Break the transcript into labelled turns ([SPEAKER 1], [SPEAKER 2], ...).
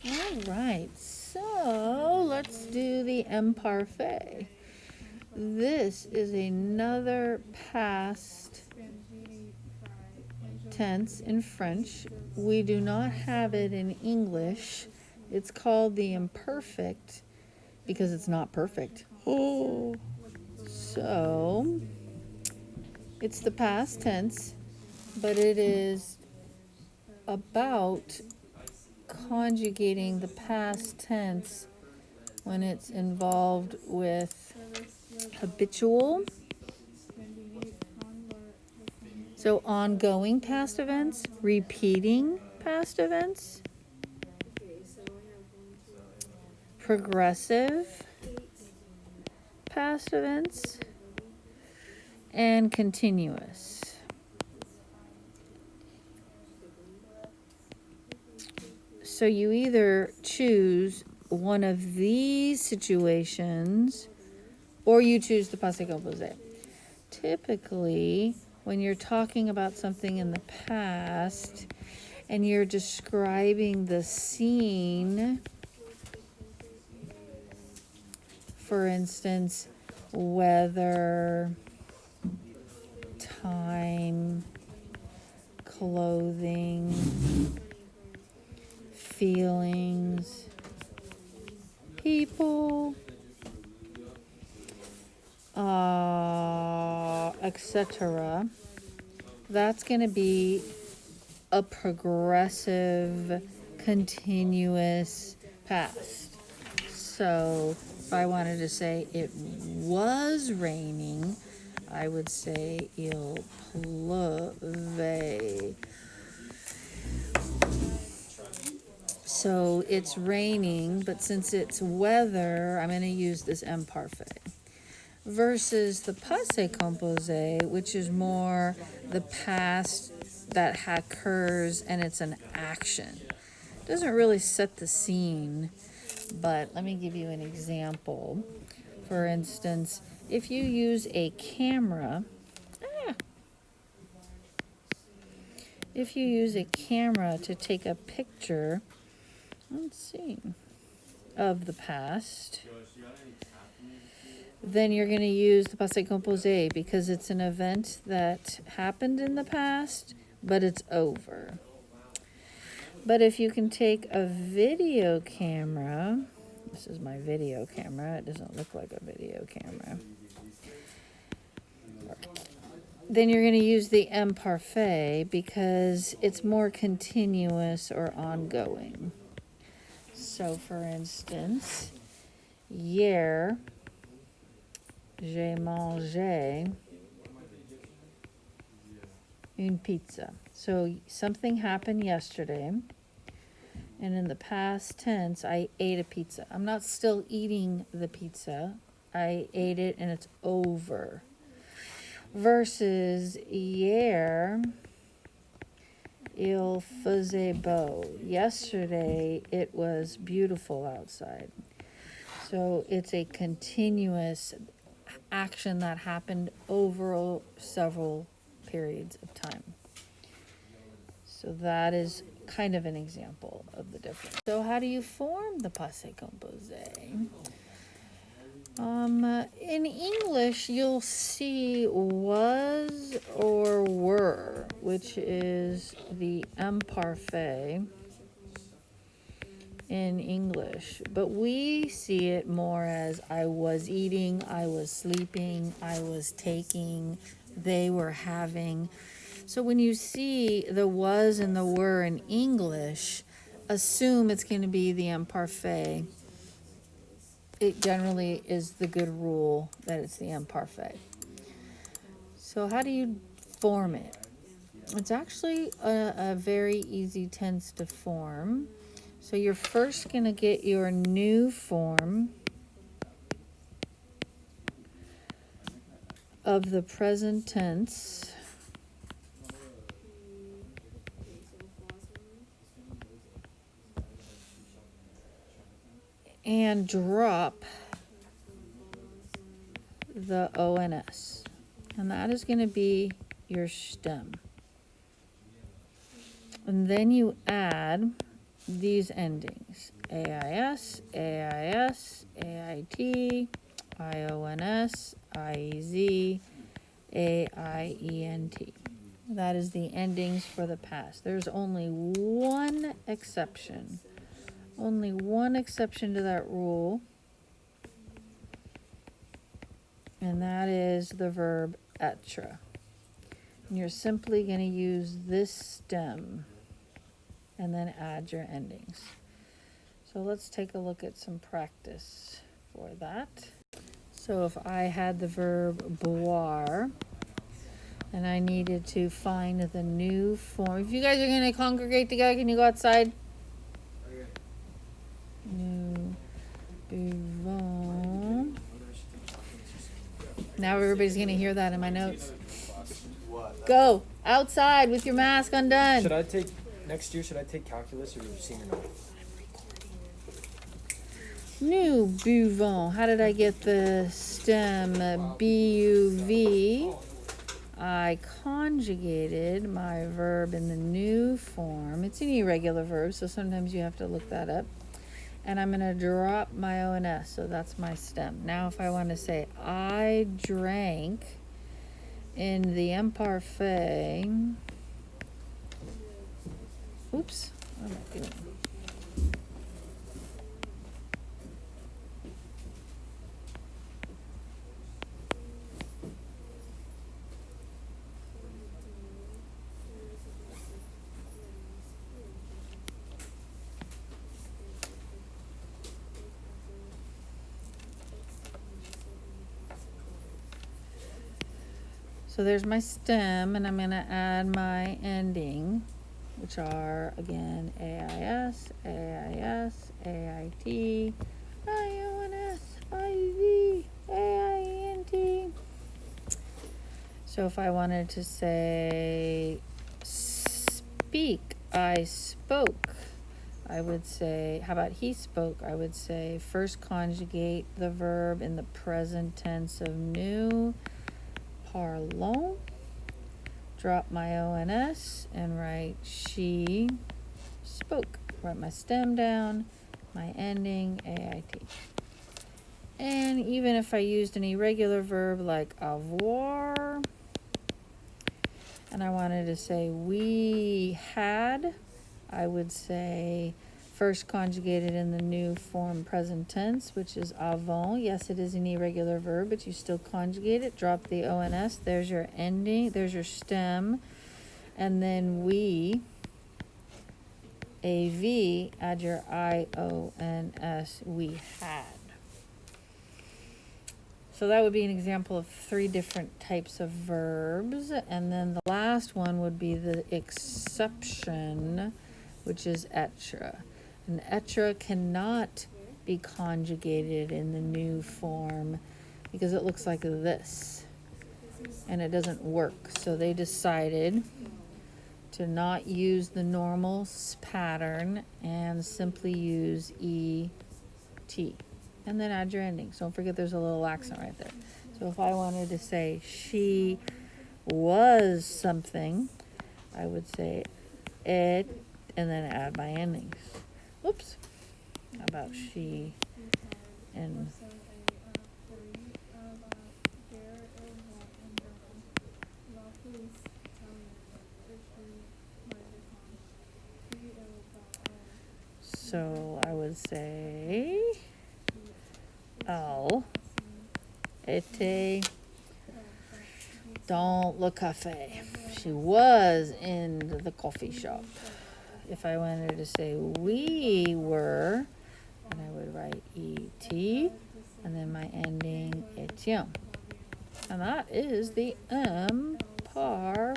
[SPEAKER 1] All right, so let's do the imparfait. This is another past tense in French. We do not have it in English. It's called the imperfect because it's not perfect. Oh, so it's the past tense, but it is about conjugating the past tense when it's involved with habitual, so ongoing past events, repeating past events, progressive past events, and continuous. So you either choose one of these situations or you choose the passé composé. Typically, when you're talking about something in the past and you're describing the scene, for instance, weather, time, clothing, feelings, people, etc. That's going to be a progressive, continuous past. So if I wanted to say it was raining, I would say il pleuvait. So it's raining, but since it's weather, I'm going to use this imparfait. Versus the passé composé, which is more the past that occurs and it's an action. It doesn't really set the scene, but let me give you an example. For instance, if you use a camera, to take a picture, let's see, of the past, then you're going to use the passé composé because it's an event that happened in the past, but it's over. But if you can take a video camera, this is my video camera, it doesn't look like a video camera, then you're going to use the imparfait because it's more continuous or ongoing. So for instance, hier, j'ai mangé une pizza. So something happened yesterday, and in the past tense, I ate a pizza. I'm not still eating the pizza. I ate it and it's over. Versus hier, il faisait beau. Yesterday, it was beautiful outside. So it's a continuous action that happened over several periods of time. So that is kind of an example of the difference. So how do you form the passé composé? In English, you'll see was or were, which is the imparfait in English. But we see it more as I was eating, I was sleeping, I was taking, they were having. So when you see the was and the were in English, assume it's going to be the imparfait. It generally is the good rule that it's the imparfait. So how do you form it? It's actually a very easy tense to form. So you're first going to get your new form of the present tense. And drop the ONS. And that is going to be your stem. And then you add these endings. AIS, AIS, AIT, IONS, IEZ, AIENT. That is the endings for the past. There's only one exception. Only one exception to that rule. And that is the verb être. And you're simply going to use this stem and then add your endings. So let's take a look at some practice for that. So if I had the verb boire and I needed to find the new form. If you guys are going to congregate together, can you go outside? Nous buvons. Now everybody's going to hear that in my notes. Go outside with your mask undone.
[SPEAKER 2] Should I take next year? Should I take calculus or senior night?
[SPEAKER 1] Nous buvons. How did I get the stem B-U-V? I conjugated my verb in the new form. It's an irregular verb, so sometimes you have to look that up. And I'm going to drop my O&S, so that's my stem. Now if I want to say, I drank in the Imparfait. Oops, what am I doing? So there's my stem, and I'm going to add my ending, which are, again, AIS, AIS, AIT, IONS, IEZ, AIENT. So if I wanted to say speak, I spoke, I would say, how about he spoke? I would say first conjugate the verb in the present tense of nous. Parlons, drop my ONS and write she spoke. Write my stem down, my ending, AIT. And even if I used an irregular verb like avoir, and I wanted to say we had, I would say first conjugated in the new form present tense, which is avons. Yes, it is an irregular verb, but you still conjugate it. Drop the ONS. There's your ending. There's your stem. And then we, AV, add your IONS, we had. So that would be an example of 3 different types of verbs. And then the last one would be the exception, which is être. And être cannot be conjugated in the new form because it looks like this and it doesn't work. So they decided to not use the normal pattern and simply use ET. And then add your endings. Don't forget there's a little accent right there. So if I wanted to say she was something, I would say it and then add my endings. Oops. How about she and so I would say elle était dans le café. She was in the coffee shop. If I wanted to say we were, and I would write ET, and then my ending étions. And that is the Imparfait.